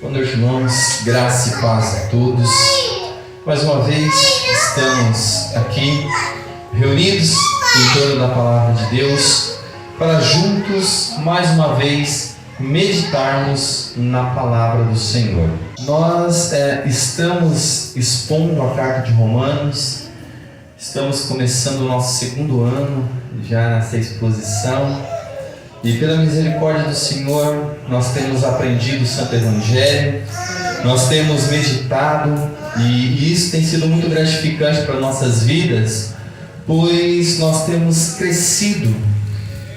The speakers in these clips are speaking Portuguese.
Boa noite, irmãos, graça e paz a todos. Mais uma vez estamos aqui reunidos em torno da palavra de Deus para juntos, mais uma vez, meditarmos na palavra do Senhor. Nós estamos expondo a carta de Romanos, estamos começando o nosso segundo ano já nessa exposição. E pela misericórdia do Senhor, nós temos aprendido o Santo Evangelho, nós temos meditado, e isso tem sido muito gratificante para nossas vidas, pois nós temos crescido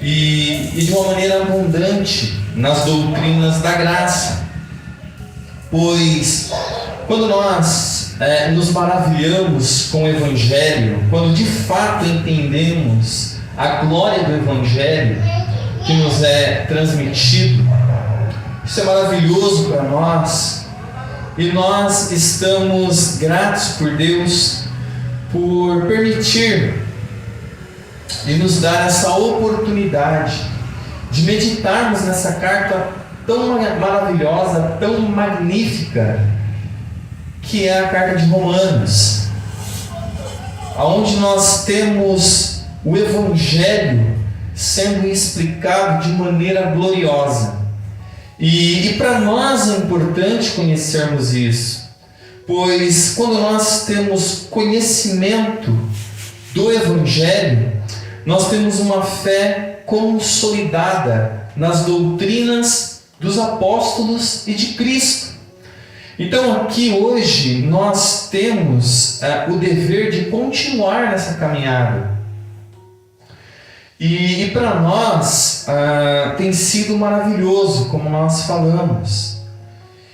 e de uma maneira abundante nas doutrinas da graça. Pois quando nós nos maravilhamos com o Evangelho, quando de fato entendemos a glória do Evangelho que nos é transmitido, isso é maravilhoso para nós, e nós estamos gratos por Deus por permitir e nos dar essa oportunidade de meditarmos nessa carta tão maravilhosa, tão magnífica, que é a carta de Romanos, onde nós temos o Evangelho sendo explicado de maneira gloriosa. E para nós é importante conhecermos isso, pois quando nós temos conhecimento do Evangelho, nós temos uma fé consolidada nas doutrinas dos apóstolos e de Cristo. Então aqui hoje nós temos o dever de continuar nessa caminhada. E para nós tem sido maravilhoso, como nós falamos.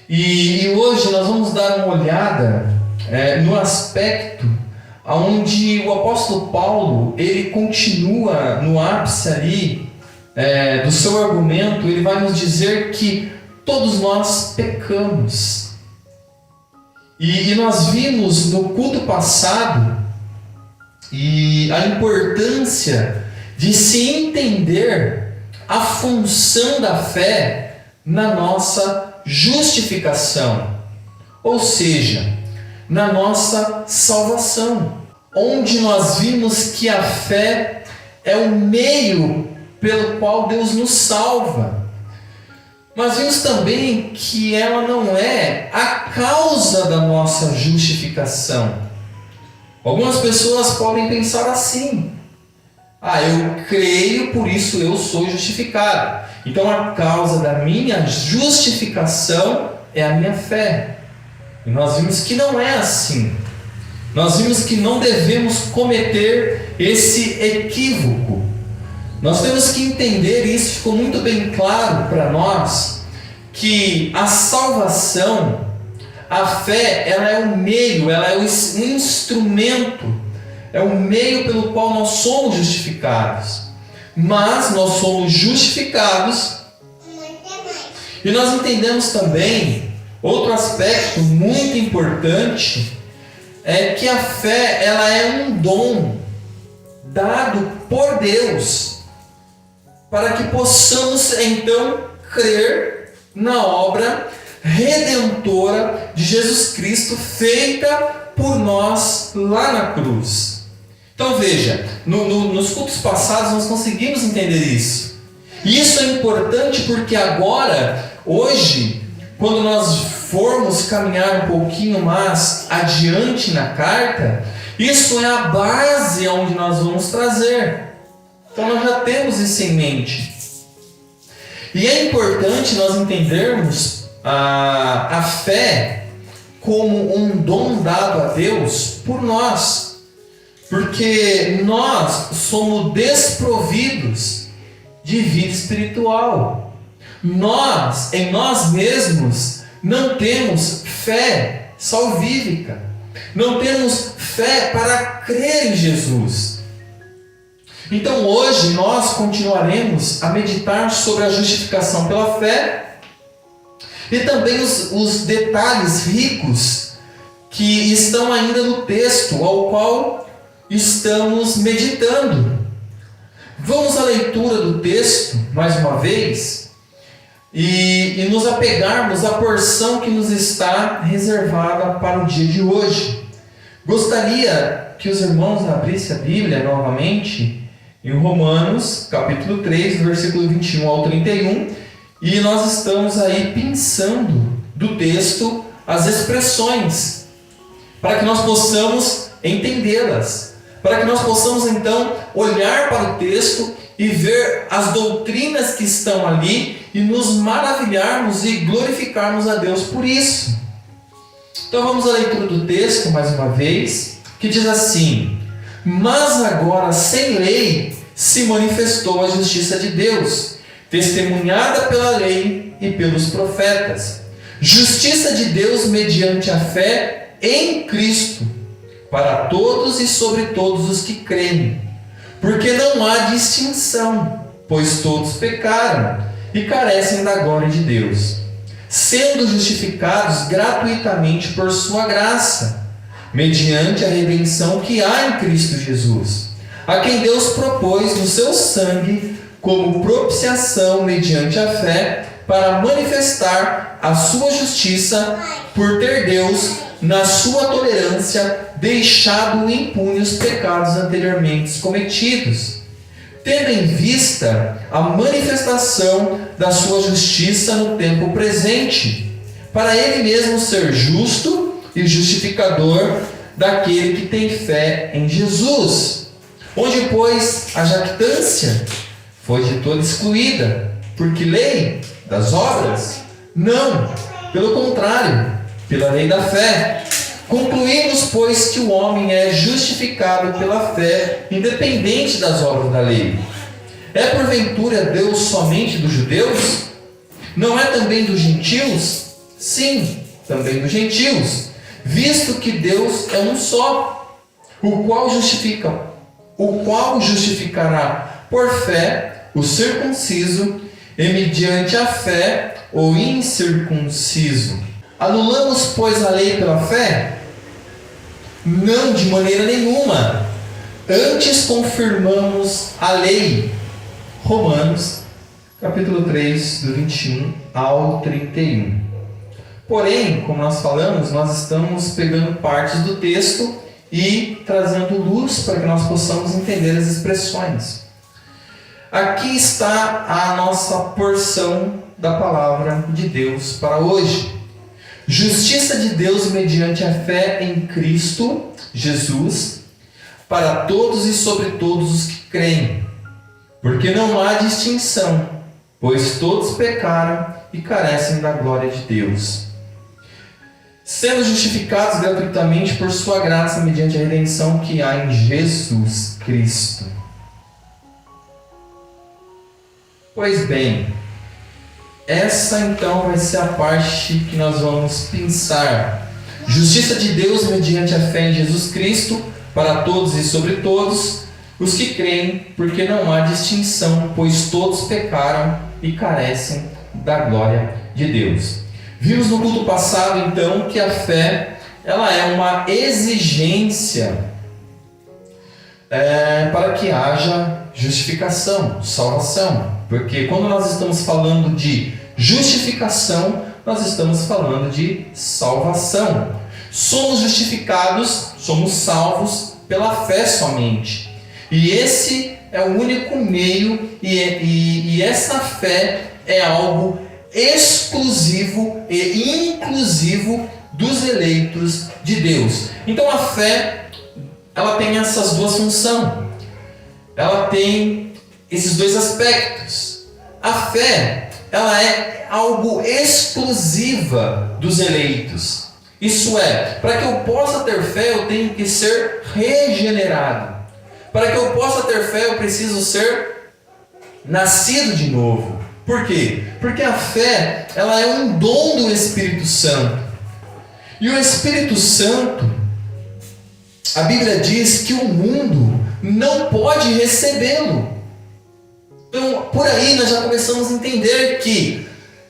E hoje nós vamos dar uma olhada no aspecto onde o apóstolo Paulo, ele continua no ápice ali do seu argumento. Ele vai nos dizer que todos nós pecamos. E nós vimos no culto passado a importância de se entender a função da fé na nossa justificação, ou seja, na nossa salvação, onde nós vimos que a fé é o meio pelo qual Deus nos salva. Mas vimos também que ela não é a causa da nossa justificação. Algumas pessoas podem pensar assim: eu creio, por isso eu sou justificado. Então a causa da minha justificação é a minha fé. E nós vimos que não é assim. Nós vimos que não devemos cometer esse equívoco. Nós temos que entender, e isso ficou muito bem claro para nós, que a salvação, a fé, ela é o meio, ela é o instrumento, é o meio pelo qual nós somos justificados. Mas nós somos justificados, e nós entendemos também outro aspecto muito importante, é que a fé, ela é um dom dado por Deus, para que possamos então crer na obra redentora de Jesus Cristo, feita por nós lá na cruz. Então veja, nos cultos passados nós conseguimos entender isso. E isso é importante porque agora, hoje, quando nós formos caminhar um pouquinho mais adiante na carta, isso é a base onde nós vamos trazer. Então nós já temos isso em mente. E é importante nós entendermos a fé como um dom dado a Deus por nós. Porque nós somos desprovidos de vida espiritual. Nós, em nós mesmos, não temos fé salvífica. Não temos fé para crer em Jesus. Então hoje nós continuaremos a meditar sobre a justificação pela fé e também os detalhes ricos que estão ainda no texto ao qual estamos meditando. Vamos à leitura do texto, mais uma vez, e nos apegarmos à porção que nos está reservada para o dia de hoje. Gostaria que os irmãos abrissem a Bíblia novamente em Romanos, capítulo 3, versículo 21 ao 31, e nós estamos aí pensando do texto as expressões, para que nós possamos entendê-las, para que nós possamos então olhar para o texto e ver as doutrinas que estão ali e nos maravilharmos e glorificarmos a Deus por isso. Então vamos à leitura do texto mais uma vez, que diz assim: mas agora sem lei se manifestou a justiça de Deus, testemunhada pela lei e pelos profetas, justiça de Deus mediante a fé em Cristo, para todos e sobre todos os que creem, porque não há distinção, pois todos pecaram e carecem da glória de Deus, sendo justificados gratuitamente por sua graça, mediante a redenção que há em Cristo Jesus, a quem Deus propôs no seu sangue como propiciação mediante a fé, para manifestar a sua justiça, por ter Deus, na sua tolerância, deixado impunes os pecados anteriormente cometidos, tendo em vista a manifestação da sua justiça no tempo presente, para ele mesmo ser justo e justificador daquele que tem fé em Jesus, onde, pois, a jactância foi de toda excluída, porque lei das obras? Não, pelo contrário, pela lei da fé. Concluímos, pois, que o homem é justificado pela fé, independente das obras da lei. É porventura Deus somente dos judeus? Não é também dos gentios? Sim, também dos gentios, visto que Deus é um só, o qual justificará por fé o circunciso e mediante a fé o incircunciso. Anulamos, pois, a lei pela fé? Não, de maneira nenhuma. Antes confirmamos a lei. Romanos, capítulo 3, do 21 ao 31. Porém, como nós falamos, nós estamos pegando partes do texto e trazendo luz para que nós possamos entender as expressões. Aqui está a nossa porção da palavra de Deus para hoje. Justiça de Deus mediante a fé em Cristo Jesus, para todos e sobre todos os que creem, porque não há distinção, pois todos pecaram e carecem da glória de Deus, sendo justificados gratuitamente por sua graça mediante a redenção que há em Jesus Cristo. Pois bem, essa então vai ser a parte que nós vamos pensar. Justiça de Deus mediante a fé em Jesus Cristo, para todos e sobre todos os que creem, porque não há distinção, pois todos pecaram e carecem da glória de Deus. Vimos no culto passado então que a fé ela é uma exigência para que haja justificação, salvação. Porque quando nós estamos falando de justificação, nós estamos falando de salvação. Somos justificados, somos salvos pela fé somente. E esse é o único meio, e essa fé é algo exclusivo e inclusivo dos eleitos de Deus. Então a fé, ela tem essas duas funções. Ela tem esses dois aspectos. A fé, ela é algo exclusiva dos eleitos. Isso é, para que eu possa ter fé, eu tenho que ser regenerado. Para que eu possa ter fé, eu preciso ser nascido de novo. Por quê? Porque a fé, ela é um dom do Espírito Santo. E o Espírito Santo, a Bíblia diz que o mundo não pode recebê-lo. Então, por aí nós já começamos a entender que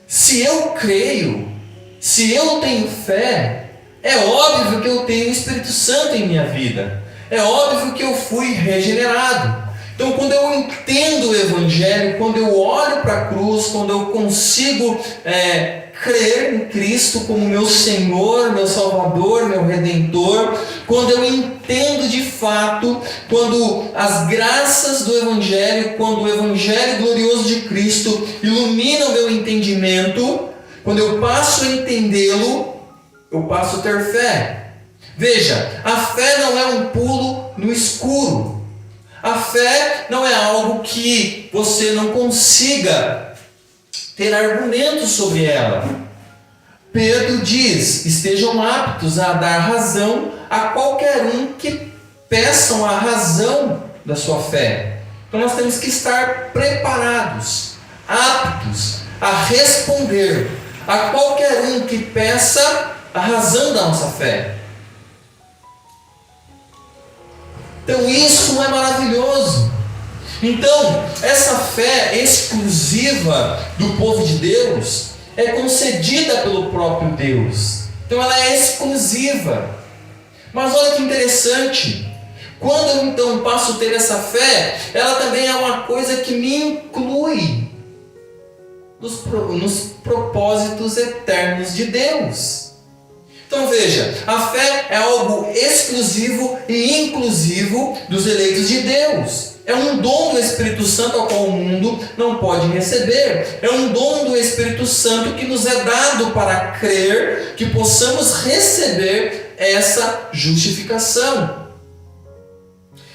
se eu creio, se eu tenho fé, é óbvio que eu tenho o Espírito Santo em minha vida. É óbvio que eu fui regenerado. Então, quando eu entendo o Evangelho, quando eu olho para a cruz, quando eu consigo crer em Cristo como meu Senhor, meu Salvador, meu Redentor, quando eu entendo de fato, quando as graças do Evangelho, quando o Evangelho glorioso de Cristo ilumina o meu entendimento, quando eu passo a entendê-lo, eu passo a ter fé. Veja, a fé não é um pulo no escuro. A fé não é algo que você não consiga ter argumentos sobre ela. Pedro diz: estejam aptos a dar razão a qualquer um que peçam a razão da sua fé. Então nós temos que estar preparados, aptos a responder a qualquer um que peça a razão da nossa fé. Então isso é maravilhoso. Então, essa fé exclusiva do povo de Deus é concedida pelo próprio Deus. Então ela é exclusiva. Mas olha que interessante. Quando eu então passo a ter essa fé, ela também é uma coisa que me inclui nos propósitos eternos de Deus. Então veja, a fé é algo exclusivo e inclusivo dos eleitos de Deus. É um dom do Espírito Santo ao qual o mundo não pode receber. É um dom do Espírito Santo que nos é dado para crer que possamos receber essa justificação.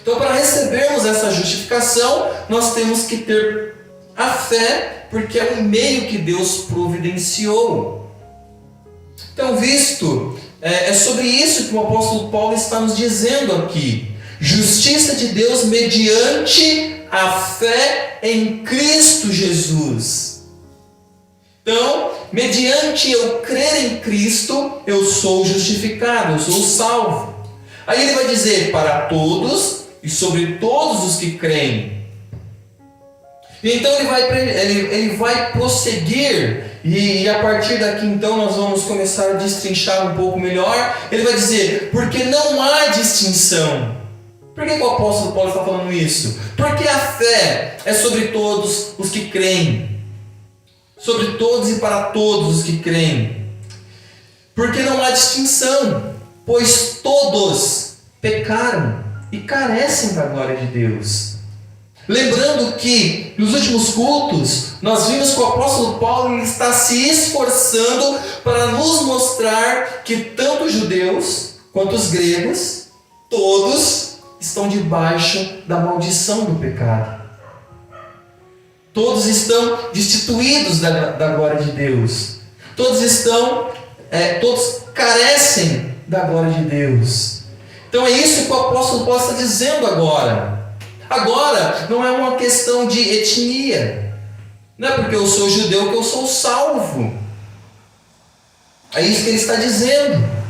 Então, para recebermos essa justificação, nós temos que ter a fé, porque é o meio que Deus providenciou. Então, é sobre isso que o apóstolo Paulo está nos dizendo aqui. Justiça de Deus mediante a fé em Cristo Jesus. Então, mediante eu crer em Cristo, eu sou justificado, eu sou salvo. Aí ele vai dizer: para todos e sobre todos os que creem. Então ele vai prosseguir, e a partir daqui então nós vamos começar a destrinchar um pouco melhor. Ele vai dizer: porque não há distinção. Por que o apóstolo Paulo está falando isso? Porque a fé é sobre todos os que creem. Sobre todos e para todos os que creem. Porque não há distinção, pois todos pecaram e carecem da glória de Deus. Lembrando que nos últimos cultos nós vimos que o apóstolo Paulo está se esforçando para nos mostrar que tanto os judeus quanto os gregos, todos estão debaixo da maldição do pecado. Todos estão destituídos da glória de Deus. Todos carecem da glória de Deus. Então é isso que o apóstolo Paulo está dizendo agora. Agora, não é uma questão de etnia. Não é porque eu sou judeu que eu sou salvo. É isso que ele está dizendo.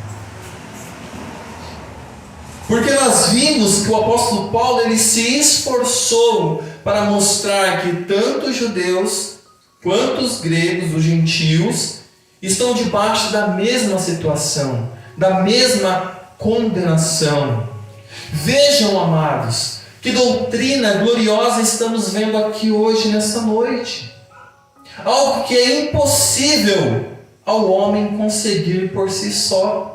Porque nós vimos que o apóstolo Paulo ele se esforçou para mostrar que tanto os judeus quanto os gregos, os gentios, estão debaixo da mesma situação, da mesma condenação. Vejam, amados, que doutrina gloriosa estamos vendo aqui hoje, nessa noite. Algo que é impossível ao homem conseguir por si só.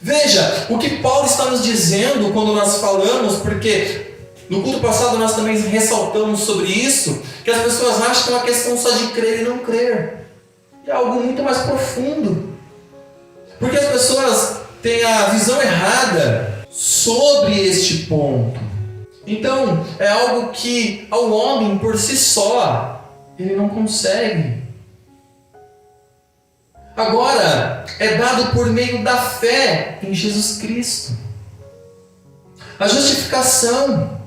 Veja, o que Paulo está nos dizendo quando nós falamos, porque no culto passado nós também ressaltamos sobre isso, que as pessoas acham que é uma questão só de crer e não crer. É algo muito mais profundo. Porque as pessoas têm a visão errada sobre este ponto. Então, é algo que ao homem por si só, ele não consegue. Agora, é dado por meio da fé em Jesus Cristo. A justificação.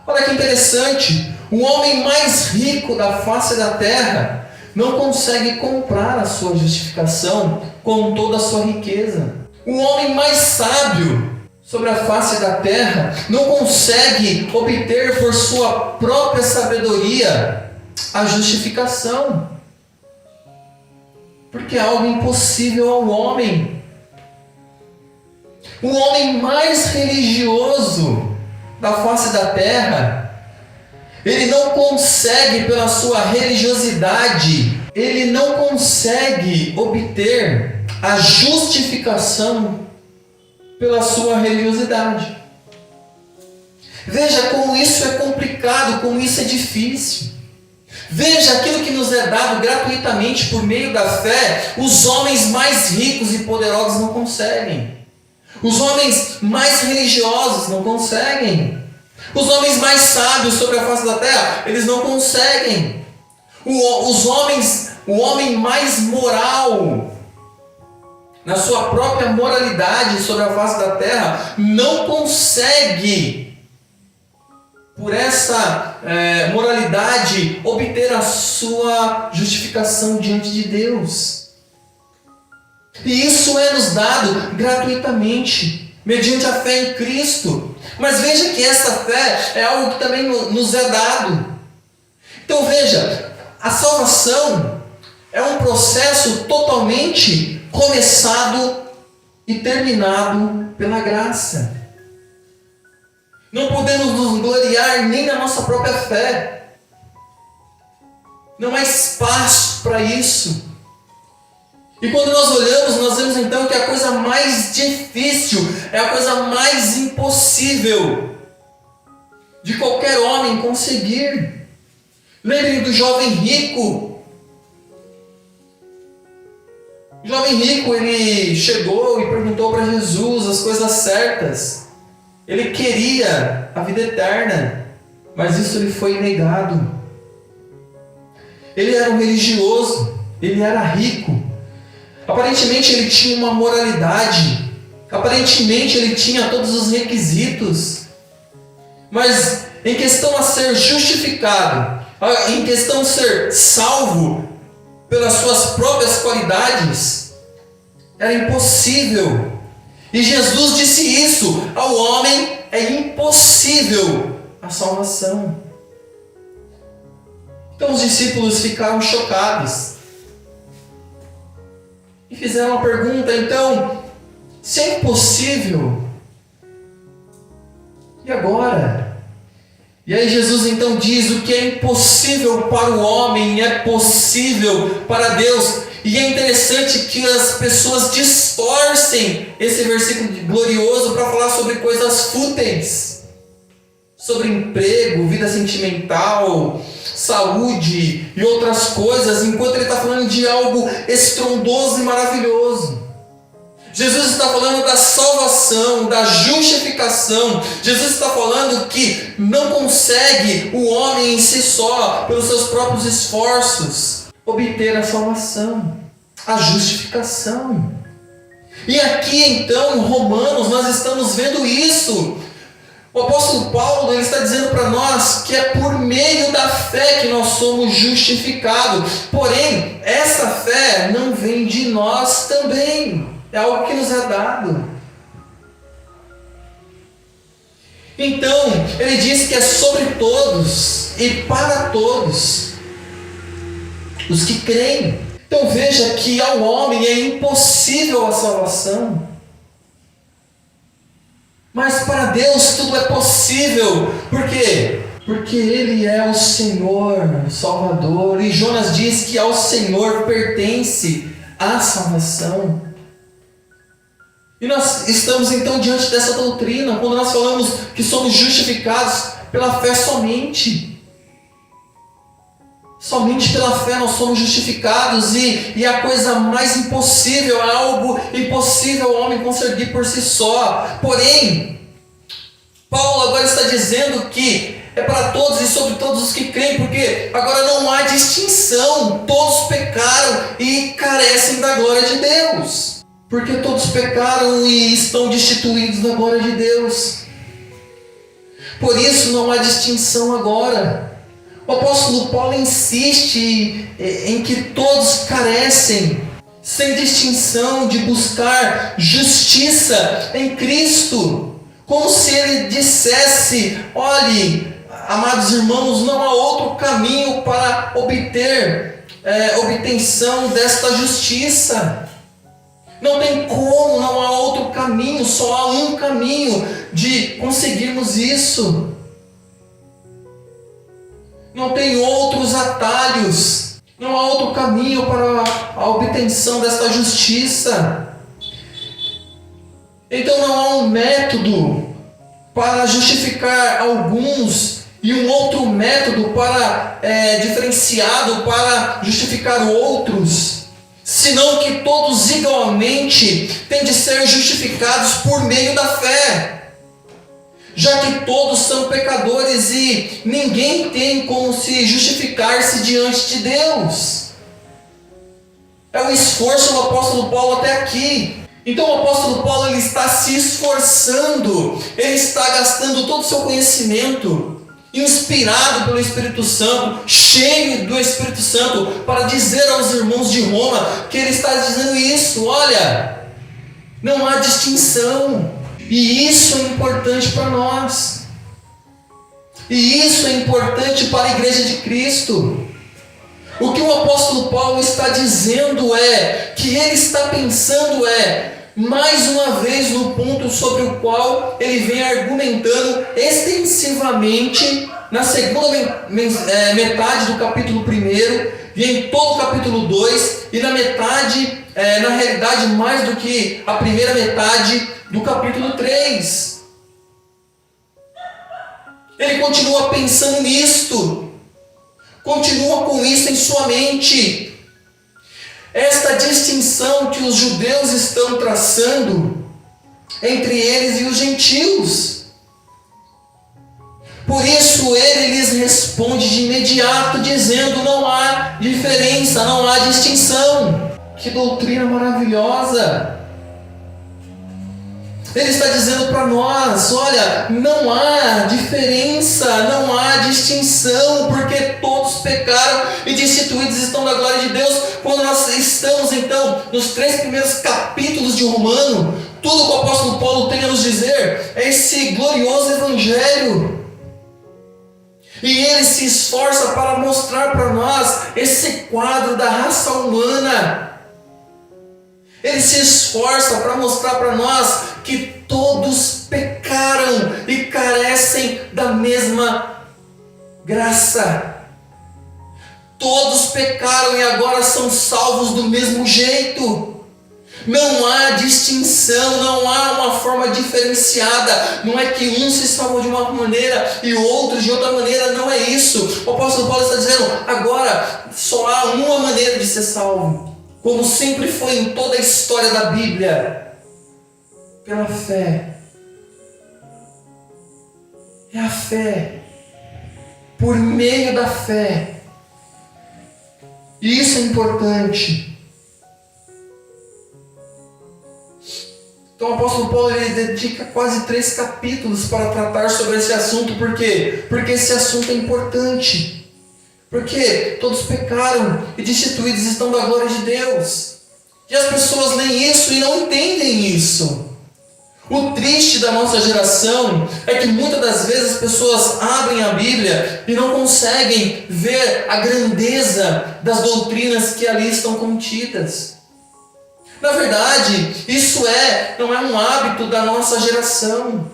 Olha que interessante. O homem mais rico da face da terra não consegue comprar a sua justificação com toda a sua riqueza. O homem mais sábio sobre a face da terra não consegue obter por sua própria sabedoria a justificação. Porque é algo impossível ao homem. O homem mais religioso da face da terra, ele não consegue, pela sua religiosidade, ele não consegue obter a justificação pela sua religiosidade. Veja como isso é complicado, como isso é difícil. Veja aquilo que nos é dado gratuitamente por meio da fé, os homens mais ricos e poderosos não conseguem. Os homens mais religiosos não conseguem. Os homens mais sábios sobre a face da terra, eles não conseguem. O homem mais moral, na sua própria moralidade sobre a face da terra, não consegue, por essa moralidade, obter a sua justificação diante de Deus. E isso é nos dado gratuitamente, mediante a fé em Cristo. Mas veja que essa fé é algo que também nos é dado. Então veja, a salvação é um processo totalmente começado e terminado pela graça. Não podemos nos gloriar nem na nossa própria fé. Não há espaço para isso. E quando nós olhamos, nós vemos então que a coisa mais difícil, é a coisa mais impossível de qualquer homem conseguir. Lembrem do jovem rico. O jovem rico, ele chegou e perguntou para Jesus as coisas certas. Ele queria a vida eterna, mas isso lhe foi negado. Ele era um religioso, ele era rico. Aparentemente ele tinha uma moralidade, aparentemente ele tinha todos os requisitos, mas em questão a ser justificado, em questão a ser salvo pelas suas próprias qualidades, era impossível. E Jesus disse isso: ao homem é impossível a salvação. Então os discípulos ficaram chocados e fizeram uma pergunta: então, se é impossível, e agora? E aí Jesus então diz: o que é impossível para o homem é possível para Deus. E é interessante que as pessoas distorcem esse versículo glorioso para falar sobre coisas fúteis, sobre emprego, vida sentimental, saúde e outras coisas, enquanto ele está falando de algo estrondoso e maravilhoso. Jesus está falando da salvação, da justificação. Jesus está falando que não consegue o homem em si só, pelos seus próprios esforços, obter a salvação, a justificação. E aqui então, em Romanos, nós estamos vendo isso. O apóstolo Paulo, ele está dizendo para nós que é por meio da fé que nós somos justificados. Porém, essa fé não vem de nós também. É algo que nos é dado. Então, ele diz que é sobre todos e para todos os que creem. Então veja que ao homem é impossível a salvação. Mas para Deus tudo é possível. Por quê? Porque Ele é o Senhor, o Salvador. E Jonas diz que ao Senhor pertence a salvação. E nós estamos então diante dessa doutrina, quando nós falamos que somos justificados pela fé somente. Somente pela fé nós somos justificados, e a coisa mais impossível é algo impossível o homem conseguir por si só. Porém, Paulo agora está dizendo que é para todos e sobre todos os que creem, porque agora não há distinção, todos pecaram e carecem da glória de Deus. Porque todos pecaram e estão destituídos da glória de Deus. Por isso não há distinção agora. O apóstolo Paulo insiste em que todos carecem, sem distinção, de buscar justiça em Cristo. Como se ele dissesse: olhe, amados irmãos, não há outro caminho para obtenção desta justiça. Não tem como, não há outro caminho, só há um caminho de conseguirmos isso. Não tem outros atalhos, não há outro caminho para a obtenção desta justiça. Então não há um método para justificar alguns e um outro método para diferenciado para justificar outros, senão que todos igualmente têm de ser justificados por meio da fé, já que todos são pecadores e ninguém tem como se justificar-se diante de Deus. É o esforço do apóstolo Paulo até aqui. Então o apóstolo Paulo ele está se esforçando, ele está gastando todo o seu conhecimento, inspirado pelo Espírito Santo, cheio do Espírito Santo, para dizer aos irmãos de Roma que ele está dizendo isso: olha, não há distinção, e isso é importante para nós, e isso é importante para a igreja de Cristo. O que o apóstolo Paulo está dizendo que ele está pensando mais uma vez no ponto sobre o qual ele vem argumentando extensivamente na segunda metade do capítulo 1 e em todo o capítulo 2 e na metade, na realidade mais do que a primeira metade do capítulo 3. Ele continua pensando nisto, continua com isso em sua mente. Esta distinção que os judeus estão traçando entre eles e os gentios. Por isso ele lhes responde de imediato, dizendo: não há diferença, não há distinção. Que doutrina maravilhosa! Ele está dizendo para nós: olha, não há diferença, não há distinção, porque todos pecaram e destituídos estão da glória de Deus. Quando nós estamos então nos 3 primeiros capítulos de Romano, tudo que o apóstolo Paulo tem a nos dizer é esse glorioso evangelho. E ele se esforça para mostrar para nós esse quadro da raça humana. Ele se esforça para mostrar para nós que todos pecaram e carecem da mesma graça. Todos pecaram e agora são salvos do mesmo jeito. Não há distinção, não há uma forma diferenciada. Não é que um se salvou de uma maneira e outros de outra maneira. Não é isso. O apóstolo Paulo está dizendo: agora só há uma maneira de ser salvo, como sempre foi em toda a história da Bíblia: pela fé. É a fé, por meio da fé. E isso é importante. Então o apóstolo Paulo ele dedica quase 3 capítulos para tratar sobre esse assunto. Por quê? Porque esse assunto é importante. Porque todos pecaram e destituídos estão da glória de Deus. E as pessoas leem isso e não entendem isso. O triste da nossa geração é que muitas das vezes as pessoas abrem a Bíblia e não conseguem ver a grandeza das doutrinas que ali estão contidas. Na verdade, isso não é um hábito da nossa geração.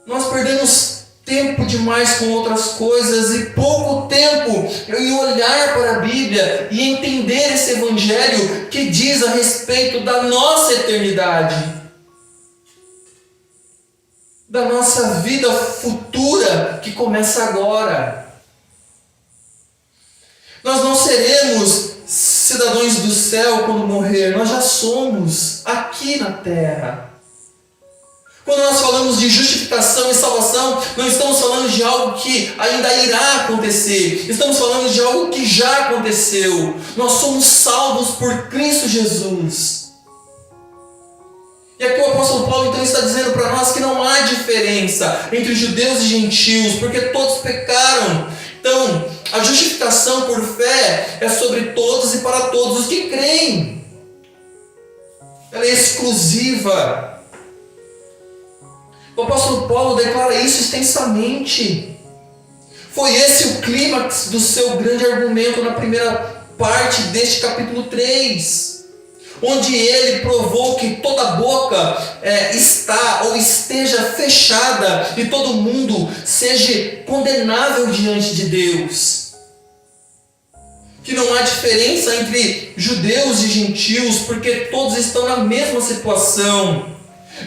Nós perdemos tempo demais com outras coisas e pouco tempo em olhar para a Bíblia e entender esse evangelho que diz a respeito da nossa eternidade, da nossa vida futura que começa agora. Nós não seremos cidadãos do céu quando morrer, nós já somos aqui na terra. Quando nós falamos de justificação e salvação, não estamos falando de algo que ainda irá acontecer. Estamos falando de algo que já aconteceu. Nós somos salvos por Cristo Jesus. E aqui o apóstolo Paulo então está dizendo para nós que não há diferença entre judeus e gentios, porque todos pecaram. Então, a justificação por fé é sobre todos e para todos os que creem. Ela é exclusiva. O apóstolo Paulo declara isso extensamente. Foi esse o clímax do seu grande argumento na primeira parte deste capítulo 3, onde ele provou que toda boca está ou esteja fechada e todo mundo seja condenável diante de Deus. Que não há diferença entre judeus e gentios, porque todos estão na mesma situação.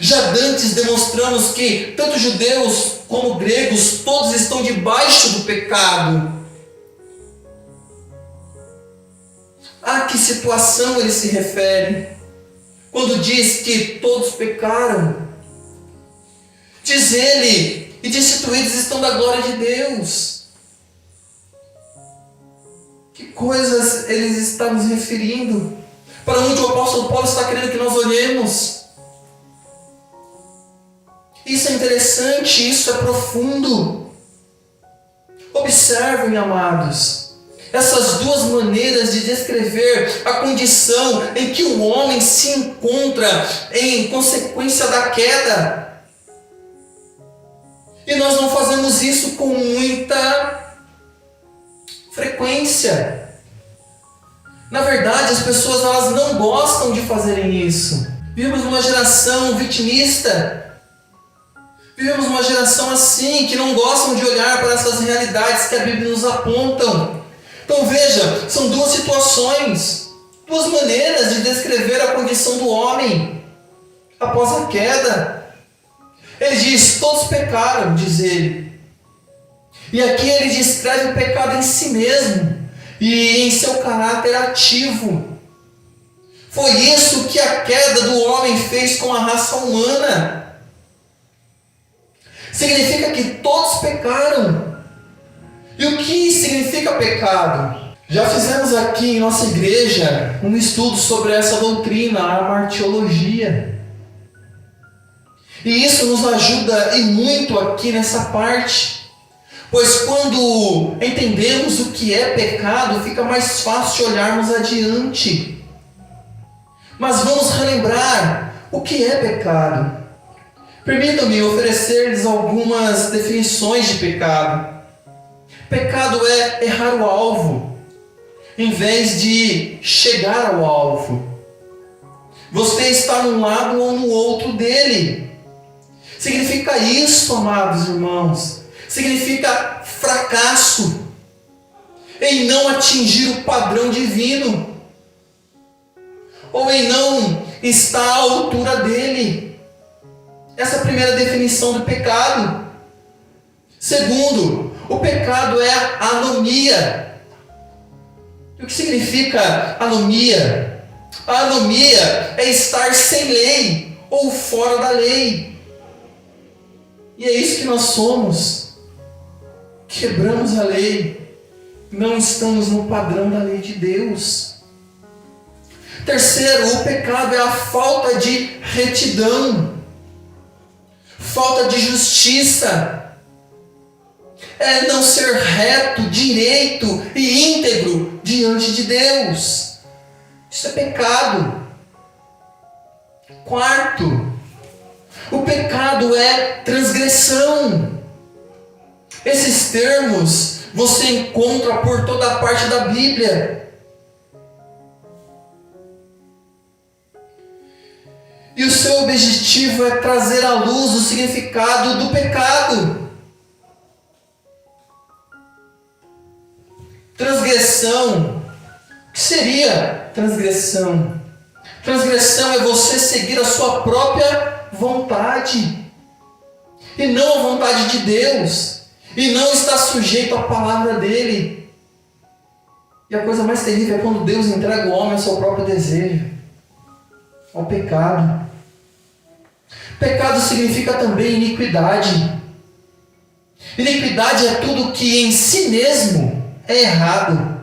Já dantes demonstramos que tanto judeus como gregos, todos estão debaixo do pecado. A que situação ele se refere quando diz que todos pecaram? Diz ele, e destituídos estão da glória de Deus. Que coisas ele está nos referindo? Para onde o apóstolo Paulo está querendo que nós olhemos? Isso é interessante, isso é profundo. Observem, amados, essas duas maneiras de descrever a condição em que o homem se encontra em consequência da queda. E nós não fazemos isso com muita frequência. Na verdade, as pessoas elas não gostam de fazerem isso. Vivemos numa geração vitimista. Vivemos uma geração assim, que não gostam de olhar para essas realidades que a Bíblia nos apontam. Então veja, são duas situações, duas maneiras de descrever a condição do homem após a queda. Ele diz, todos pecaram, diz ele. E aqui ele descreve o pecado em si mesmo e em seu caráter ativo. Foi isso que a queda do homem fez com a raça humana. Significa que todos pecaram. E o que significa pecado? Já fizemos aqui em nossa igreja um estudo sobre essa doutrina, a martiologia. E isso nos ajuda e muito aqui nessa parte. Pois quando entendemos o que é pecado, fica mais fácil olharmos adiante. Mas vamos relembrar o que é pecado. Permitam-me oferecer-lhes algumas definições de pecado. Pecado é errar o alvo, em vez de chegar ao alvo. Você está num lado ou no outro dele. Significa isso, amados irmãos. Significa fracasso em não atingir o padrão divino, ou em não estar à altura dele. Essa é a primeira definição do pecado. Segundo, o pecado é a anomia. E o que significa anomia? A anomia é estar sem lei ou fora da lei. E é isso que nós somos. Quebramos a lei. Não estamos no padrão da lei de Deus. Terceiro, o pecado é a falta de retidão. Falta de justiça, é não ser reto, direito e íntegro diante de Deus. Isso é pecado. Quarto, o pecado é transgressão. Esses termos você encontra por toda a parte da Bíblia. E o seu objetivo é trazer à luz o significado do pecado. Transgressão. O que seria transgressão? Transgressão é você seguir a sua própria vontade, e não a vontade de Deus, e não estar sujeito à palavra dele. E a coisa mais terrível é quando Deus entrega o homem ao seu próprio desejo, ao pecado. Pecado significa também iniquidade. Iniquidade é tudo que em si mesmo é errado.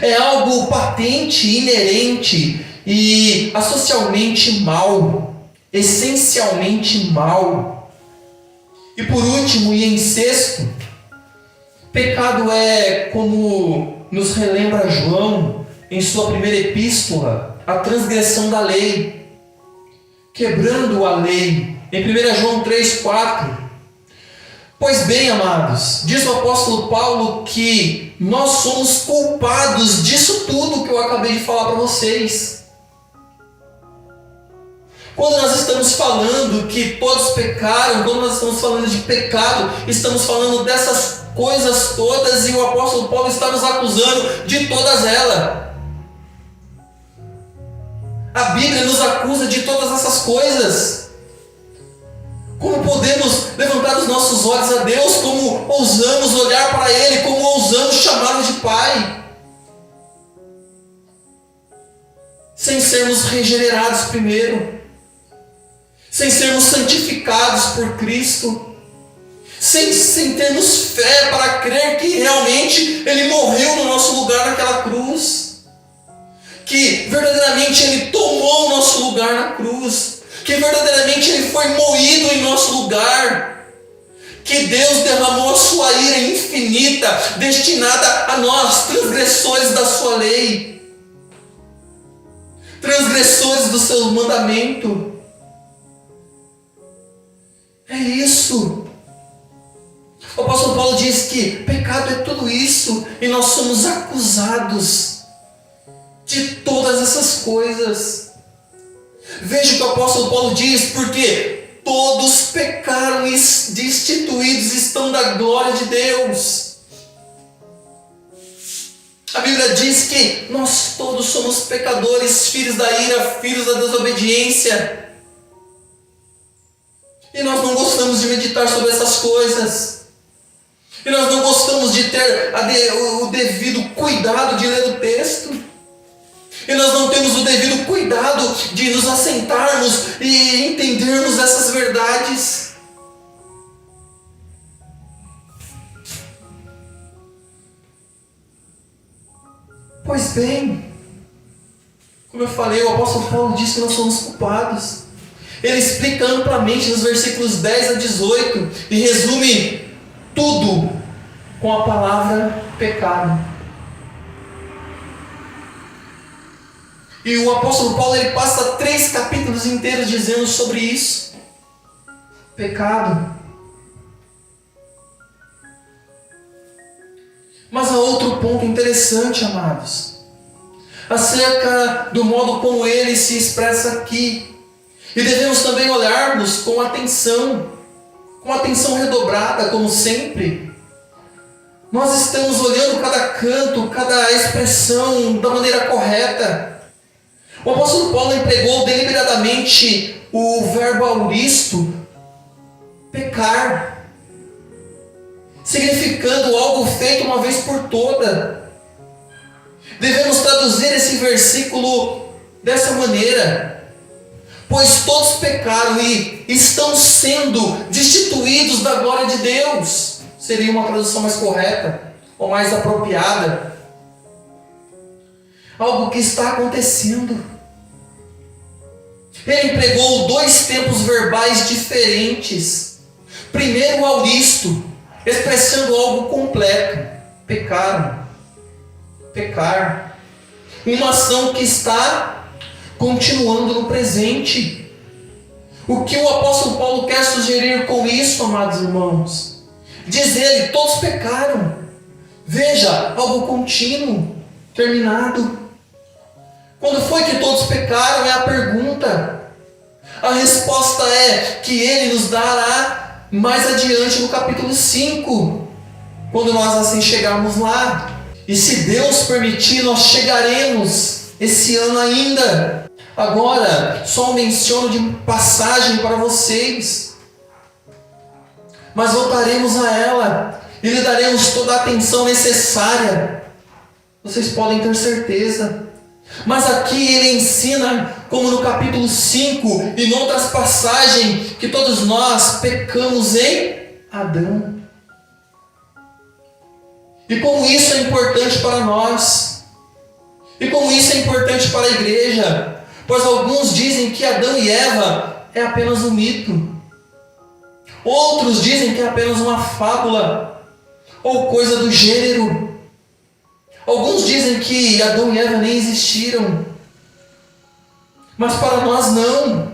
É algo patente, inerente e associalmente mal, essencialmente mal. E por último, e em sexto, pecado é, como nos relembra João em sua primeira epístola, a transgressão da lei. Quebrando a lei. Em 1 João 3,4, Pois bem, amados, diz o apóstolo Paulo que nós somos culpados disso tudo que eu acabei de falar para vocês. Quando nós estamos falando que todos pecaram, quando nós estamos falando de pecado, estamos falando dessas coisas todas e o apóstolo Paulo está nos acusando de todas elas. A Bíblia nos acusa de todas essas coisas. Como podemos levantar os nossos olhos a Deus? Como ousamos olhar para Ele? Como ousamos chamá-lo de Pai? Sem sermos regenerados primeiro. Sem sermos santificados por Cristo. Sem termos fé para crer que realmente Ele morreu no nosso lugar naquela cruz. Que verdadeiramente Ele tomou o nosso lugar na cruz. Que verdadeiramente Ele foi moído em nosso lugar. Que Deus derramou a sua ira infinita, destinada a nós, transgressores da sua lei, transgressores do seu mandamento. É isso. O apóstolo Paulo diz que pecado é tudo isso, e nós somos acusados de todas essas coisas. Veja o que o apóstolo Paulo diz, porque todos pecaram e destituídos estão da glória de Deus. A Bíblia diz que nós todos somos pecadores, filhos da ira, filhos da desobediência. E nós não gostamos de meditar sobre essas coisas. E nós não gostamos de ter o devido cuidado de ler o texto. E nós não temos o devido cuidado de nos assentarmos e entendermos essas verdades. Pois bem, como eu falei, o apóstolo Paulo diz que nós somos culpados. Ele explica amplamente nos versículos 10 a 18 e resume tudo com a palavra pecado. E o apóstolo Paulo ele passa 3 capítulos inteiros dizendo sobre isso. Pecado. Mas há outro ponto interessante, amados, acerca do modo como ele se expressa aqui. E devemos também olharmos com atenção redobrada, como sempre. Nós estamos olhando cada canto, cada expressão da maneira correta. O apóstolo Paulo empregou deliberadamente o verbo auristo, pecar, significando algo feito uma vez por toda. Devemos traduzir esse versículo dessa maneira: pois todos pecaram e estão sendo destituídos da glória de Deus. Seria uma tradução mais correta ou mais apropriada. Algo que está acontecendo. Ele empregou 2 tempos verbais diferentes. Primeiro o auristo, expressando algo completo. Pecaram. Pecar. Uma ação que está continuando no presente. O que o apóstolo Paulo quer sugerir com isso, amados irmãos? Diz ele, todos pecaram. Veja, algo contínuo, terminado. Quando foi que todos pecaram? É a pergunta. A resposta é que ele nos dará mais adiante no capítulo 5, quando nós assim chegarmos lá. E se Deus permitir, nós chegaremos esse ano ainda. Agora, só um menciono de passagem para vocês. Mas voltaremos a ela e lhe daremos toda a atenção necessária. Vocês podem ter certeza. Mas aqui ele ensina, como no capítulo 5 e em outras passagens, que todos nós pecamos em Adão. E como isso é importante para nós. E como isso é importante para a igreja. Pois alguns dizem que Adão e Eva é apenas um mito. Outros dizem que é apenas uma fábula ou coisa do gênero. Alguns dizem que Adão e Eva nem existiram. Mas para nós não.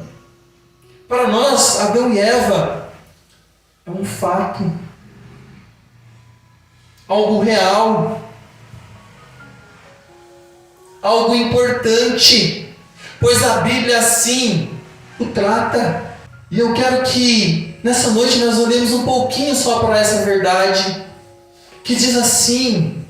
Para nós, Adão e Eva é um fato. algo real, algo importante, pois a Bíblia assim o trata. E eu quero que nessa noite nós olhemos um pouquinho só para essa verdade, que diz assim,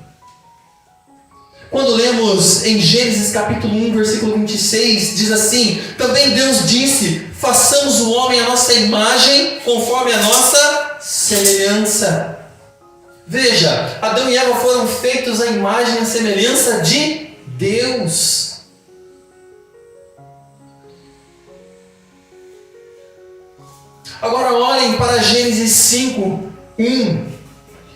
quando lemos em Gênesis capítulo 1, versículo 26, diz assim: também Deus disse, façamos o homem à nossa imagem, conforme a nossa semelhança. Veja, Adão e Eva foram feitos à imagem e à semelhança de Deus. Agora olhem para Gênesis 5, 1.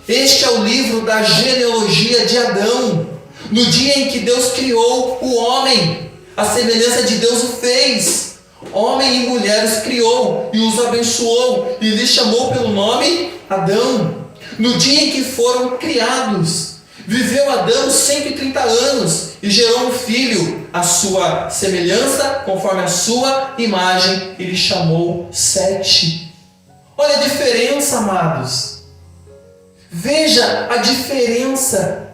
Este é o livro da genealogia de Adão. No dia em que Deus criou o homem, a semelhança de Deus o fez. Homem e mulher os criou e os abençoou e lhes chamou pelo nome Adão. No dia em que foram criados, viveu Adão 130 anos e gerou um filho, à sua semelhança, conforme a sua imagem, e lhe chamou Sete. Olha a diferença, amados. Veja a diferença.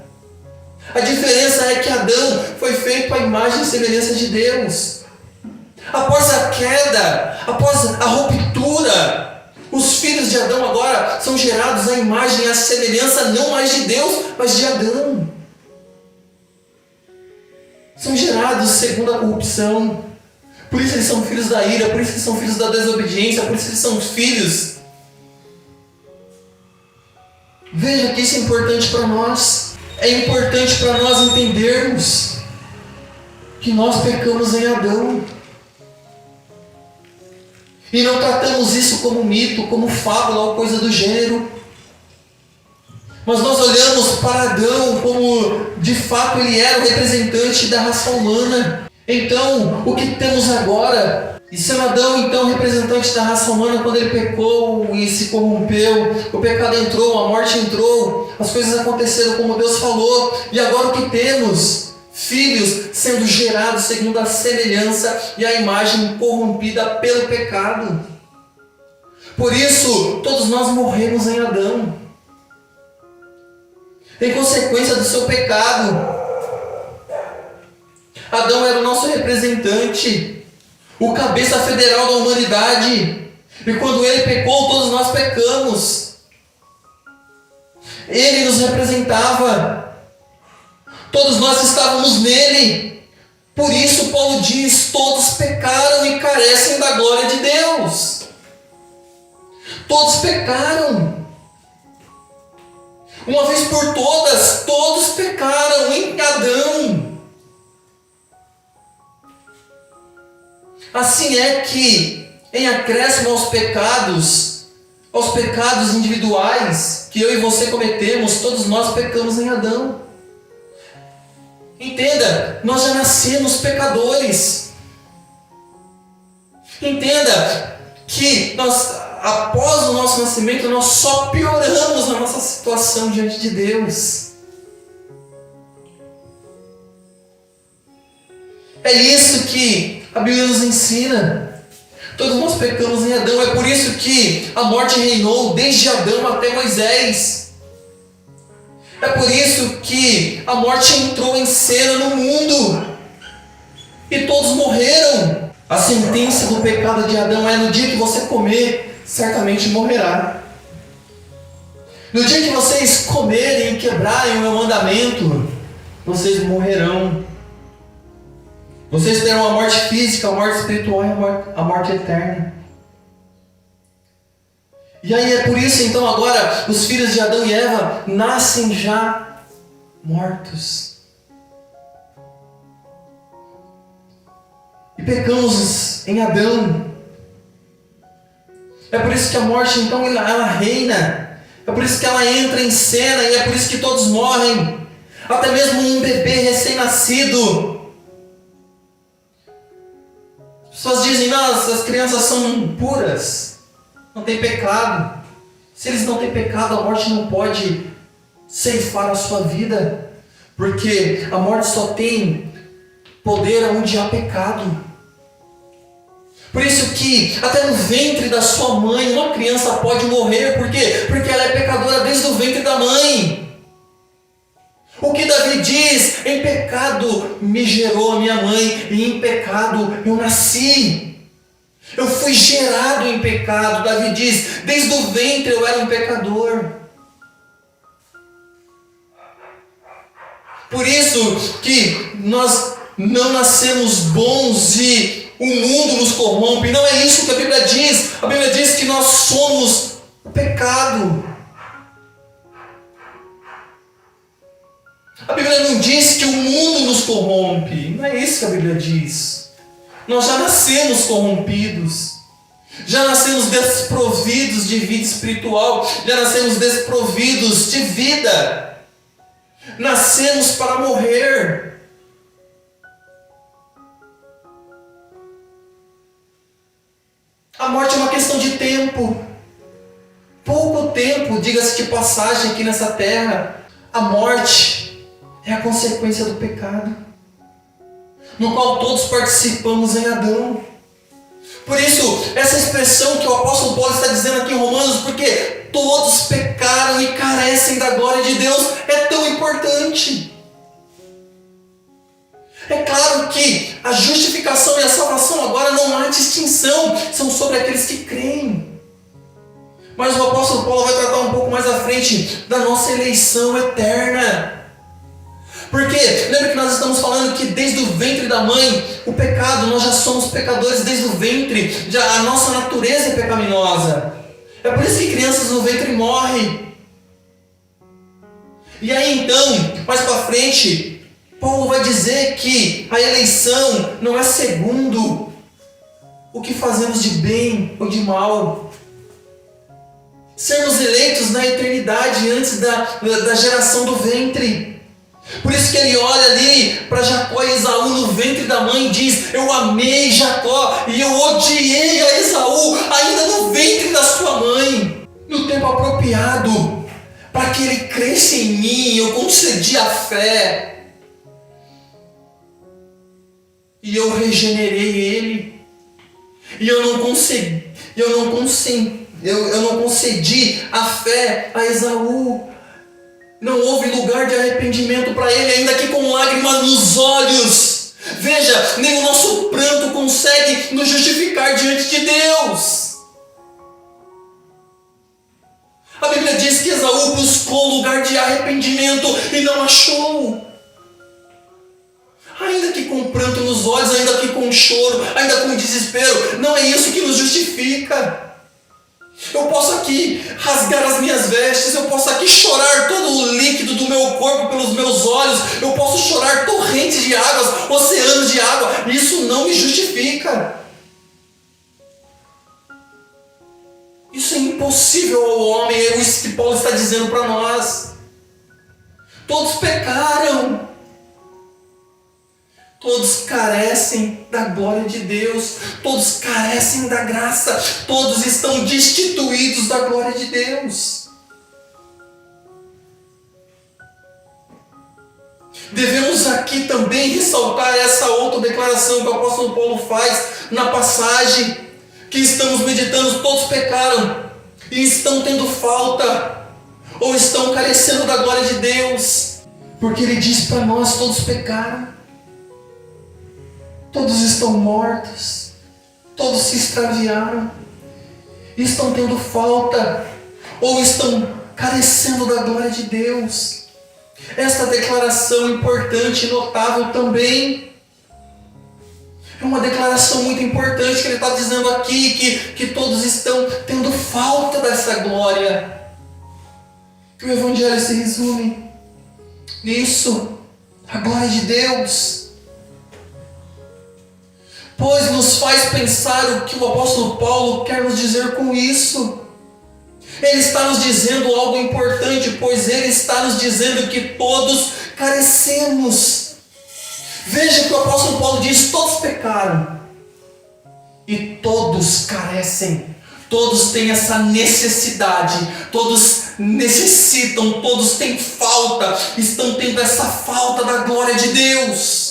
A diferença é que Adão foi feito à imagem e semelhança de Deus. Após a queda, após a ruptura, os filhos de Adão agora são gerados à imagem e à semelhança não mais de Deus, mas de Adão. São gerados segundo a corrupção. Por isso eles são filhos da ira, por isso eles são filhos da desobediência, por isso eles são filhos. Veja que isso é importante para nós. É importante para nós entendermos que nós pecamos em Adão. E não tratamos isso como mito, como fábula ou coisa do gênero. Mas nós olhamos para Adão como de fato ele era o representante da raça humana. Então, o que temos agora? E sendo Adão então representante da raça humana, quando ele pecou e se corrompeu, o pecado entrou, a morte entrou, as coisas aconteceram como Deus falou. E agora o que temos? Filhos sendo gerados segundo a semelhança e a imagem corrompida pelo pecado. Por isso, todos nós morremos em Adão, em consequência do seu pecado. Adão era o nosso representante, o cabeça federal da humanidade. E quando ele pecou, todos nós pecamos. Ele nos representava. Todos nós estávamos nele. Por isso Paulo diz, todos pecaram e carecem da glória de Deus. Todos pecaram. Uma vez por todas, todos pecaram em Adão. Assim é que, em acréscimo aos pecados individuais que eu e você cometemos, todos nós pecamos em Adão. Entenda, nós já nascemos pecadores. Entenda que nós, após o nosso nascimento, nós só pioramos a nossa situação diante de Deus. É isso que a Bíblia nos ensina. Todos nós pecamos em Adão. É por isso que a morte reinou desde Adão até Moisés. É por isso que a morte entrou em cena no mundo. E todos morreram. A sentença do pecado de Adão é: no dia que você comer, certamente morrerá. No dia que vocês comerem e quebrarem o meu mandamento, vocês morrerão. Vocês terão a morte física, a morte espiritual e a morte eterna. E aí é por isso então agora os filhos de Adão e Eva nascem já mortos. E pecamos em Adão. É por isso que a morte então ela reina. É por isso que ela entra em cena e é por isso que todos morrem. Até mesmo um bebê recém-nascido. As pessoas dizem, nossa, as crianças são puras, não tem pecado. Se eles não têm pecado, a morte não pode ceifar a sua vida, porque a morte só tem poder onde há pecado. Por isso que até no ventre da sua mãe uma criança pode morrer. Por quê? Porque ela é pecadora desde o ventre da mãe. O que Davi diz: em pecado me gerou a minha mãe, e em pecado eu nasci. Eu fui gerado em pecado. Davi diz: desde o ventre eu era um pecador. Por isso que nós não nascemos bons e o mundo nos corrompe. Não é isso que a Bíblia diz. A Bíblia diz que nós somos pecado. A Bíblia não diz que o mundo nos corrompe. Não é isso que a Bíblia diz. Nós já nascemos corrompidos. Já nascemos desprovidos de vida espiritual. Já nascemos desprovidos de vida. Nascemos para morrer. A morte é uma questão de tempo. Pouco tempo, diga-se de passagem, aqui nessa terra. A morte é a consequência do pecado, no qual todos participamos em Adão. Por isso, essa expressão que o apóstolo Paulo está dizendo aqui em Romanos, porque todos pecaram e carecem da glória de Deus, é tão importante. É claro que a justificação e a salvação agora não há distinção, são sobre aqueles que creem. Mas o apóstolo Paulo vai tratar um pouco mais à frente da nossa eleição eterna. Porque, lembra que nós estamos falando que desde o ventre da mãe, o pecado, nós já somos pecadores desde o ventre, já a nossa natureza é pecaminosa. É por isso que crianças no ventre morrem. E aí então, mais para frente, Paulo vai dizer que a eleição não é segundo o que fazemos de bem ou de mal. Sermos eleitos na eternidade antes da geração do ventre. Por isso que ele olha ali para Jacó e Esaú no ventre da mãe e diz: eu amei Jacó e eu odiei a Esaú ainda no ventre da sua mãe. No tempo apropriado, para que ele cresça em mim, eu concedi a fé. E eu regenerei ele. E eu não concedi a fé a Esaú. Não houve lugar de arrependimento para ele, ainda que com lágrimas nos olhos. Veja, nem o nosso pranto consegue nos justificar diante de Deus. A Bíblia diz que Esaú buscou lugar de arrependimento e não achou. Ainda que com pranto nos olhos, ainda que com choro, ainda com desespero, não é isso que nos justifica. Eu posso aqui rasgar as minhas vestes, eu posso aqui chorar todo o líquido do meu corpo pelos meus olhos, eu posso chorar torrentes de águas, oceanos de água, isso não me justifica. Isso é impossível ao homem, é isso que Paulo está dizendo para nós. Todos pecaram. Todos carecem da glória de Deus, todos carecem da graça, todos estão destituídos da glória de Deus. Devemos aqui também ressaltar essa outra declaração que o apóstolo Paulo faz na passagem que estamos meditando: todos pecaram e estão tendo falta, ou estão carecendo da glória de Deus, porque ele diz para nós: todos pecaram. Todos estão mortos, todos se extraviaram, estão tendo falta, ou estão carecendo da glória de Deus. Esta declaração importante e notável também, é uma declaração muito importante que ele está dizendo aqui, que todos estão tendo falta dessa glória. Que o Evangelho se resume nisso, a glória de Deus. Pois nos faz pensar o que o apóstolo Paulo quer nos dizer com isso. Ele está nos dizendo algo importante, pois ele está nos dizendo que todos carecemos. Veja que o apóstolo Paulo diz: todos pecaram e todos carecem. Todos têm essa necessidade, todos necessitam, todos têm falta, estão tendo essa falta da glória de Deus.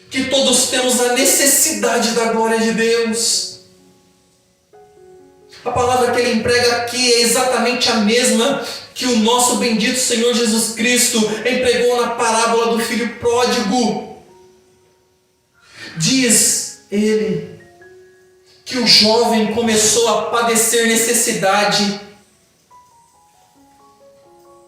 Que todos temos a necessidade da glória de Deus. A palavra que ele emprega aqui é exatamente a mesma que o nosso bendito Senhor Jesus Cristo empregou na parábola do filho pródigo. Diz ele que o jovem começou a padecer necessidade.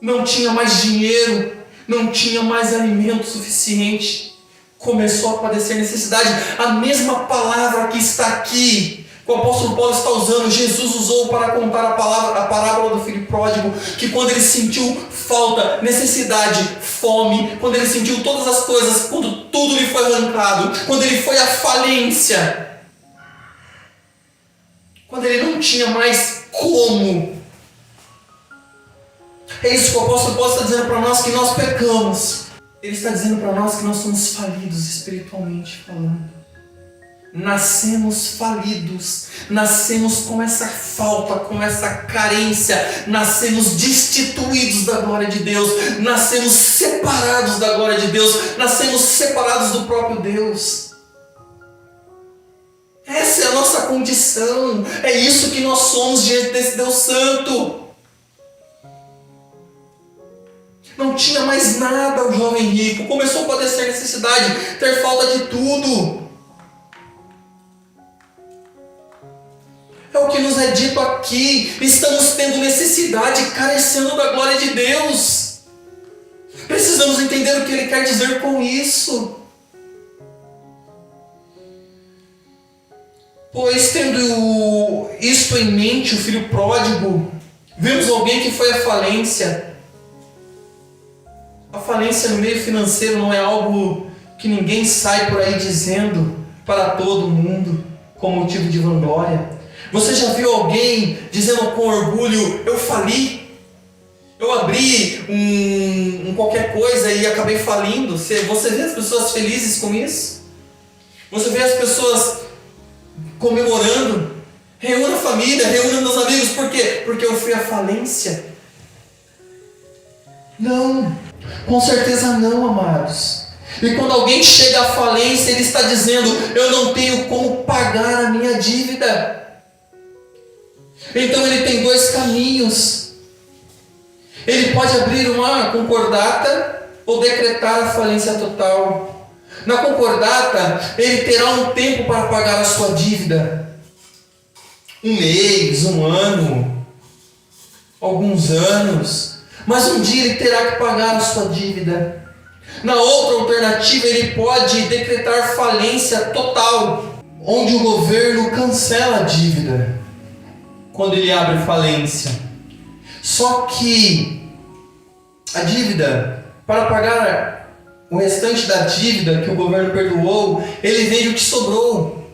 Não tinha mais dinheiro, não tinha mais alimento suficiente. Começou a padecer necessidade. A mesma palavra que está aqui, que o apóstolo Paulo está usando, Jesus usou para contar a parábola do filho pródigo, que quando ele sentiu falta, necessidade, fome, quando ele sentiu todas as coisas, quando tudo lhe foi arrancado, quando ele foi à falência, quando ele não tinha mais como. É isso que o apóstolo Paulo está dizendo para nós, que nós pecamos. Ele está dizendo para nós que nós somos falidos espiritualmente falando. Nascemos falidos, nascemos com essa falta, com essa carência, nascemos destituídos da glória de Deus, nascemos separados da glória de Deus, nascemos separados do próprio Deus. Essa é a nossa condição, é isso que nós somos diante desse Deus Santo. Não tinha mais nada o jovem rico, começou a padecer necessidade, ter falta de tudo. É o que nos é dito aqui, estamos tendo necessidade, carecendo da glória de Deus. Precisamos entender o que ele quer dizer com isso. Pois tendo isto em mente, o filho pródigo, vemos alguém que foi à falência. A falência no meio financeiro não é algo que ninguém sai por aí dizendo para todo mundo como motivo de vanglória. Você já viu alguém dizendo com orgulho: eu fali, eu abri qualquer coisa e acabei falindo? Você vê as pessoas felizes com isso? Você vê as pessoas comemorando? Reúna a família, reúna meus amigos. Por quê? Porque eu fui à falência? Não, com certeza não, amados. E quando alguém chega à falência, ele está dizendo: eu não tenho como pagar a minha dívida. Então ele tem dois caminhos. Ele pode abrir uma concordata ou decretar a falência total. Na concordata, ele terá um tempo para pagar a sua dívida. 1 mês, 1 ano, alguns anos. Mas um dia ele terá que pagar a sua dívida. Na outra alternativa, ele pode decretar falência total, onde o governo cancela a dívida quando ele abre falência. Só que a dívida, para pagar o restante da dívida que o governo perdoou, ele vende o que sobrou,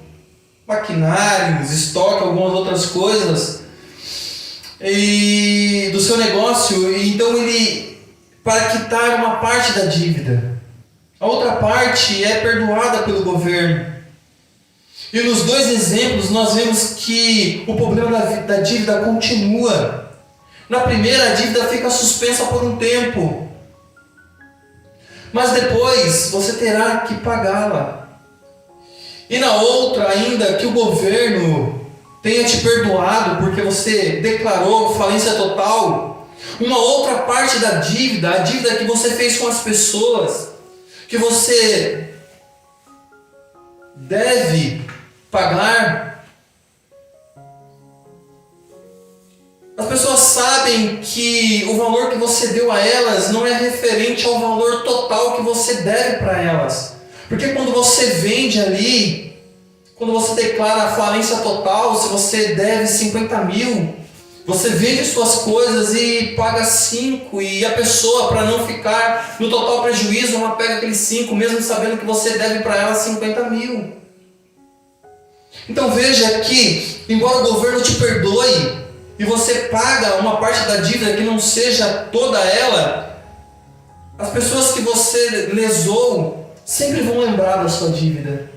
maquinários, estoque, algumas outras coisas e do seu negócio. Então ele, para quitar uma parte da dívida, a outra parte é perdoada pelo governo. E nos dois exemplos nós vemos que o problema da dívida continua. Na primeira, a dívida fica suspensa por um tempo, mas depois você terá que pagá-la. E na outra ainda, que o governo tenha te perdoado porque você declarou falência total, uma outra parte da dívida, a dívida que você fez com as pessoas, que você deve pagar. As pessoas sabem que o valor que você deu a elas não é referente ao valor total que você deve para elas. Porque quando você vende ali, quando você declara a falência total, se você deve 50 mil, você vende suas coisas e paga 5, e a pessoa, para não ficar no total prejuízo, ela pega aqueles 5, mesmo sabendo que você deve para ela 50 mil. Então veja que, embora o governo te perdoe e você paga uma parte da dívida que não seja toda ela, as pessoas que você lesou sempre vão lembrar da sua dívida.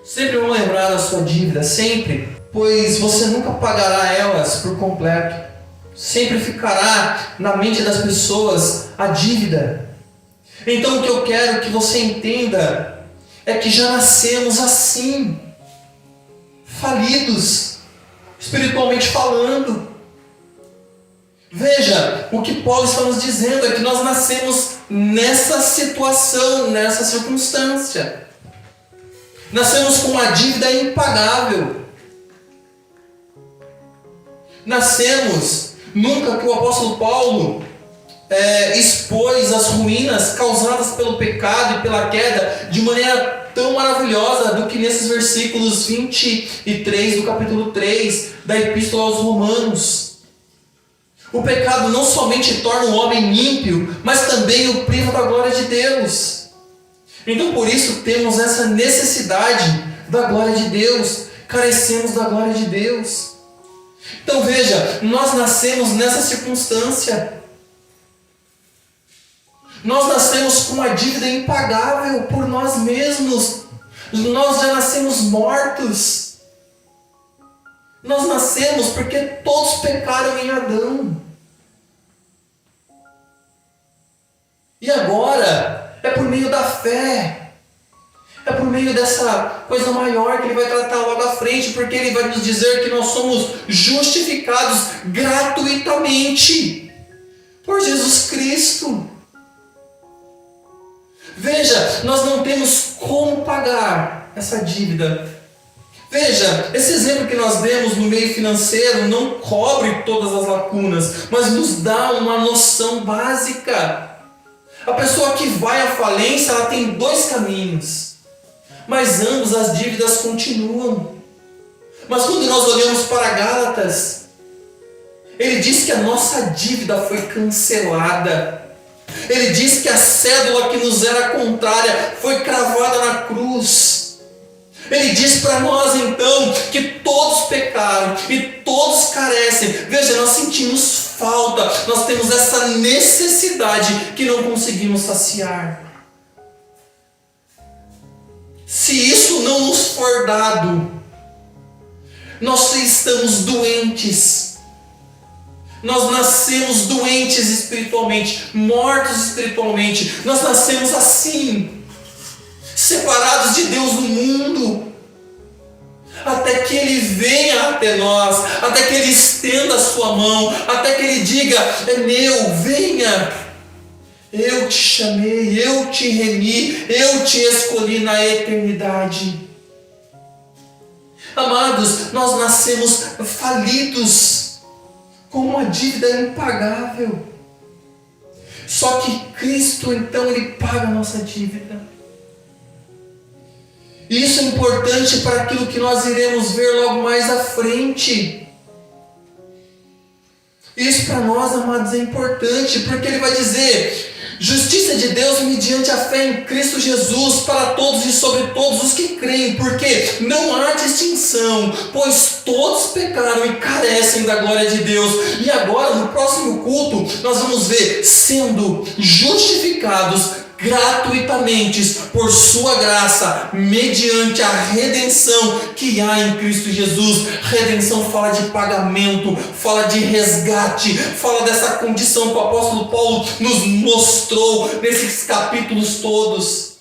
Sempre vão lembrar da sua dívida, sempre. Pois você nunca pagará elas por completo. Sempre ficará na mente das pessoas a dívida. Então o que eu quero que você entenda é que já nascemos assim, falidos espiritualmente falando. Veja, o que Paulo está nos dizendo é que nós nascemos nessa situação, nessa circunstância. Nascemos com uma dívida impagável. Nascemos, nunca que o apóstolo Paulo expôs as ruínas causadas pelo pecado e pela queda de maneira tão maravilhosa do que nesses versículos 23 do capítulo 3 da Epístola aos Romanos. O pecado não somente torna o homem ímpio, mas também o priva da glória de Deus. Então por isso temos essa necessidade da glória de Deus, carecemos da glória de Deus. Então veja, nós nascemos nessa circunstância. Nós nascemos com uma dívida impagável por nós mesmos. Nós já nascemos mortos. Nós nascemos porque todos pecaram em Adão. E agora é por meio da fé. É por meio dessa coisa maior que ele vai tratar logo à frente, porque ele vai nos dizer que nós somos justificados gratuitamente por Jesus Cristo. Veja, nós não temos como pagar essa dívida. Veja, esse exemplo que nós demos no meio financeiro não cobre todas as lacunas, mas nos dá uma noção básica. A pessoa que vai à falência, ela tem dois caminhos, mas ambos as dívidas continuam. Mas quando nós olhamos para Gálatas, ele diz que a nossa dívida foi cancelada. Ele diz que a cédula que nos era contrária foi cravada na cruz. Ele diz para nós então que todos pecaram e todos carecem. Veja, nós sentimos falta, nós temos essa necessidade que não conseguimos saciar. Se isso não nos for dado, nós estamos doentes. Nós nascemos doentes espiritualmente, mortos espiritualmente. Nós nascemos assim, separados de Deus no mundo, até que Ele venha até nós, até que Ele estenda a sua mão, até que Ele diga: é meu, venha. Eu te chamei, eu te remi, eu te escolhi na eternidade. Amados, nós nascemos falidos, com uma dívida impagável. Só que Cristo, então, Ele paga a nossa dívida. E isso é importante para aquilo que nós iremos ver logo mais à frente. Isso para nós, amados, é importante, porque Ele vai dizer: justiça de Deus mediante a fé em Cristo Jesus para todos e sobre todos os que creem, porque não há distinção, pois todos pecaram e carecem da glória de Deus. E agora, no próximo culto, nós vamos ver sendo justificados gratuitamente por sua graça, mediante a redenção que há em Cristo Jesus. Redenção fala de pagamento, fala de resgate, fala dessa condição que o apóstolo Paulo nos mostrou nesses capítulos todos.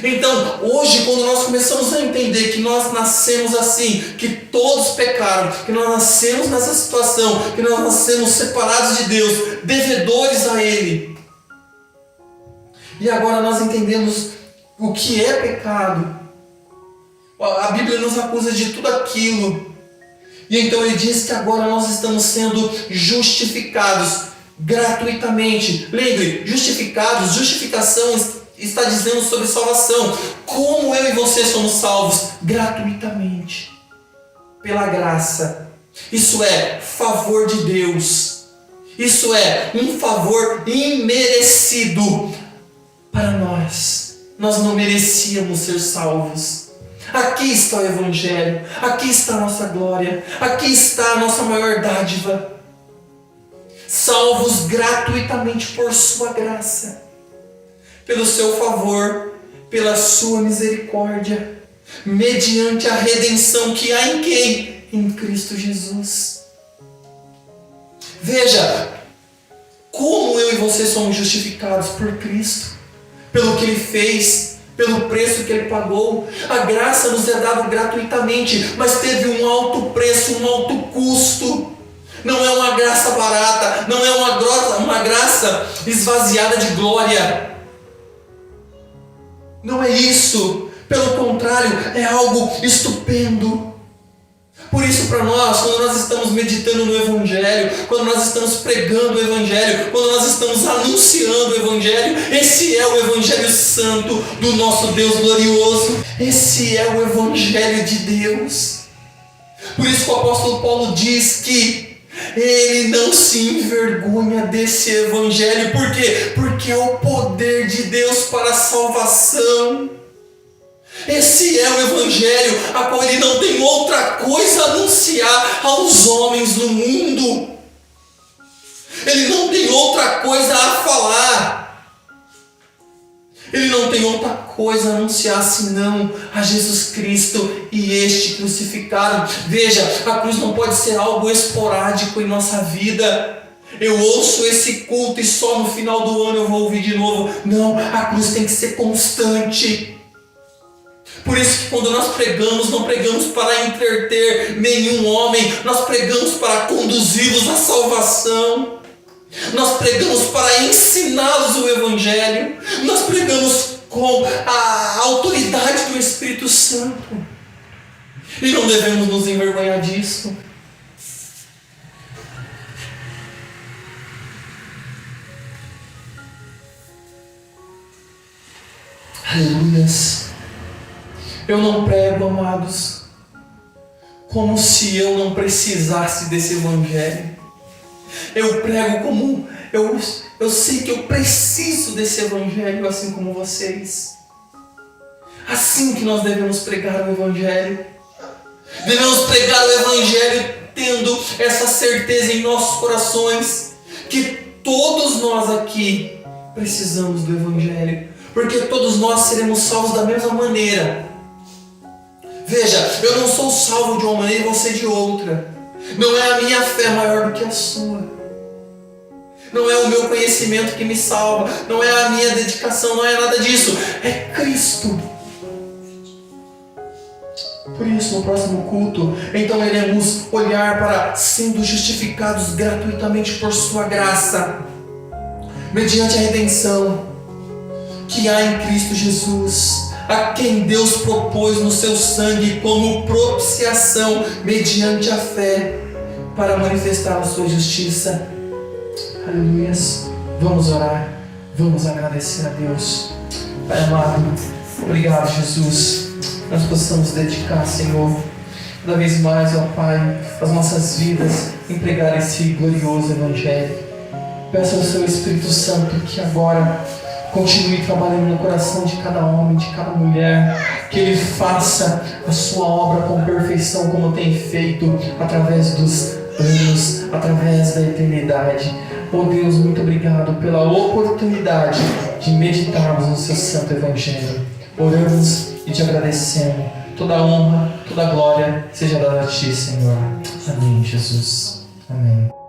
Então, hoje, quando nós começamos a entender que nós nascemos assim, que todos pecaram, que nós nascemos nessa situação, que nós nascemos separados de Deus, devedores a Ele, e agora nós entendemos o que é pecado. A Bíblia nos acusa de tudo aquilo. E então Ele diz que agora nós estamos sendo justificados gratuitamente. Lembre, justificados, justificação está dizendo sobre salvação. Como eu e você somos salvos? Gratuitamente. Pela graça. Isso é favor de Deus. Isso é um favor imerecido para nós. Nós não merecíamos ser salvos. Aqui está o Evangelho, aqui está a nossa glória, aqui está a nossa maior dádiva. Salvos gratuitamente por sua graça, pelo seu favor, pela sua misericórdia, mediante a redenção que há em quem? Em Cristo Jesus. Veja, como eu e você somos justificados por Cristo, pelo que Ele fez, pelo preço que Ele pagou. A graça nos é dada gratuitamente, mas teve um alto preço, um alto custo. Não é uma graça barata, não é uma graça esvaziada de glória. Não é isso. Pelo contrário, é algo estupendo. Por isso, para nós, quando nós estamos meditando no Evangelho, quando nós estamos pregando o Evangelho, quando nós estamos anunciando o Evangelho, esse é o Evangelho Santo do nosso Deus glorioso. Esse é o Evangelho de Deus. Por isso que o apóstolo Paulo diz que ele não se envergonha desse Evangelho. Por quê? Porque é o poder de Deus para a salvação. Esse é o Evangelho, a qual ele não tem outra coisa a anunciar aos homens no mundo. Ele não tem outra coisa a falar. Ele não tem outra coisa a anunciar senão a Jesus Cristo e este crucificado. Veja, a cruz não pode ser algo esporádico em nossa vida. Eu ouço esse culto e só no final do ano eu vou ouvir de novo. Não, a cruz tem que ser constante. Por isso que quando nós pregamos, não pregamos para entreter nenhum homem, nós pregamos para conduzi-los à salvação. Nós pregamos para ensiná-los o Evangelho. Nós pregamos com a autoridade do Espírito Santo. E não devemos nos envergonhar disso. Aleluias. Eu não prego, amados, como se eu não precisasse desse Evangelho. Eu prego como eu sei que eu preciso desse Evangelho, assim como vocês. Assim que nós devemos pregar o Evangelho. Devemos pregar o Evangelho tendo essa certeza em nossos corações que todos nós aqui precisamos do Evangelho, porque todos nós seremos salvos da mesma maneira. Veja, eu não sou salvo de uma maneira e você de outra. Não é a minha fé maior do que a sua. Não é o meu conhecimento que me salva. Não é a minha dedicação, não é nada disso. É Cristo. Por isso, no próximo culto, então iremos olhar para sendo justificados gratuitamente por sua graça, mediante a redenção que há em Cristo Jesus, a quem Deus propôs no seu sangue como propiciação mediante a fé para manifestar a sua justiça. Aleluias. Vamos orar, vamos agradecer a Deus. Pai amado, obrigado, Jesus. Nós possamos dedicar, Senhor, cada vez mais, ó Pai, as nossas vidas em pregar esse glorioso Evangelho. Peço ao Seu Espírito Santo que agora continue trabalhando no coração de cada homem, de cada mulher, que Ele faça a sua obra com perfeição, como tem feito através dos anos, através da eternidade. Oh Deus, muito obrigado pela oportunidade de meditarmos no Seu Santo Evangelho. Oramos e te agradecemos. Toda a honra, toda a glória seja dada a Ti, Senhor. Amém, Jesus. Amém.